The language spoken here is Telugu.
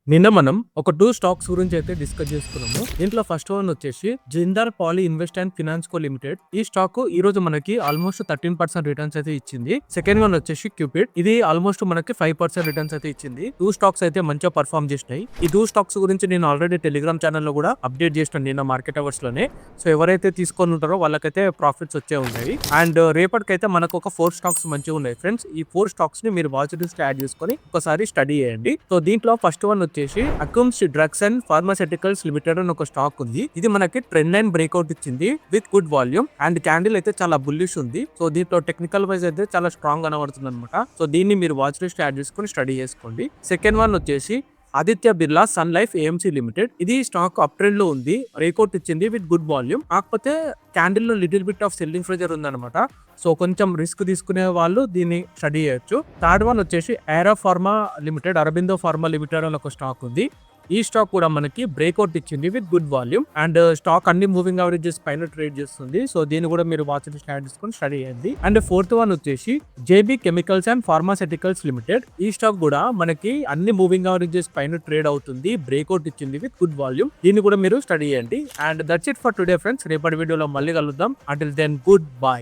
నిన్న మనం ఒక 2 స్టాక్స్ గురించి అయితే డిస్కస్ చేసుకున్నాము. దీంట్లో ఫస్ట్ వన్ వచ్చేసి Jindal poly invest and finance co limited. ఈ స్టాక్ ఈ రోజు మనకి ఆల్మోస్ట్ 13% రిటర్న్స్ అయితే ఇచ్చింది. సెకండ్ వన్ వచ్చేసి క్యూపిడ్. ఇది ఆల్మోస్ట్ మనకి 5% రిటర్న్స్ అయితే ఇచ్చింది. 2 స్టాక్స్ అయితే మంచిగా పర్ఫార్మ్ చేసినాయి. ఈ 2 స్టాక్స్ గురించి నేను ఆల్రెడీ టెలిగ్రామ్ ఛానల్లో కూడా అప్డేట్ చేసినాను నిన్న మార్కెట్ అవర్స్ లోనే. సో ఎవరైతే తీసుకొని ఉంటారో వాళ్ళకైతే ప్రాఫిట్స్ వచ్చే ఉన్నాయి. అండ్ రేపటికైతే మనకు ఒక 4 స్టాక్స్ మంచిగా ఉన్నాయి ఫ్రెండ్స్. ఈ 4 స్టాక్స్ ని మీరు వాచ్ లిస్ట్ యాడ్ చేసుకొని ఒకసారి స్టడీ చేయండి. సో దీంట్లో ఫస్ట్ వన్ వచ్చేసి అకమ్స్ డ్రగ్స్ అండ్ ఫార్మాస్యూటికల్స్ లిమిటెడ్ అని ఒక స్టాక్ ఉంది. ఇది మనకి ట్రెండ్ లైన్ బ్రేక్అవుట్ ఇచ్చింది with good volume and candle అయితే చాలా బుల్లిష్ ఉంది. సో దీంట్లో టెక్నికల్ వైజ్ అయితే చాలా స్ట్రాంగ్ కనబడుతుంది అనమాట. సో దీన్ని మీరు వాచ్ లిస్ట్ యాడ్ చేసుకొని స్టడీ చేసుకోండి. సెకండ్ వన్ వచ్చేసి Aditya Birla sun life AMC limited. ఇది స్టాక్ అప్ ట్రెండ్ లో ఉంది, రేకౌట్ ఇచ్చింది విత్ గుడ్ వాల్యూమ్. కాకపోతే క్యాండిల్ లో little bit of selling pressure ఉందన్నమాట. సో కొంచెం రిస్క్ తీసుకునే వాళ్ళు దీన్ని స్టడీ చేయొచ్చు. థర్డ్ వన్ వచ్చేసి ఏరా pharma limited, Aurobindo pharma limited అని ఒక స్టాక్ ఉంది. ఈ స్టాక్ కూడా మనకి బ్రేక్అవుట్ ఇచ్చింది with good volume and stock అన్ని మూవింగ్ అవరేజెస్ పైన ట్రేడ్ చేస్తుంది. సో దీన్ని కూడా మీరు వాచ్ లిస్ట్ యాడ్ చేసుకొని స్టడీ చేయండి. అండ్ ఫోర్త్ వన్ వచ్చేసి JB chemicals and pharmaceuticals limited. ఈ స్టాక్ కూడా మనకి అన్ని మూవింగ్ అవరేజెస్ పైన ట్రేడ్ అవుతుంది, బ్రేక్అవుట్ ఇచ్చింది విత్ గుడ్ వాల్యూమ్. దీన్ని కూడా మీరు స్టడీ చేయండి. And that's it for today friends. రేపటి వీడియోలో మళ్ళీ కలుద్దాం. Until then good bye.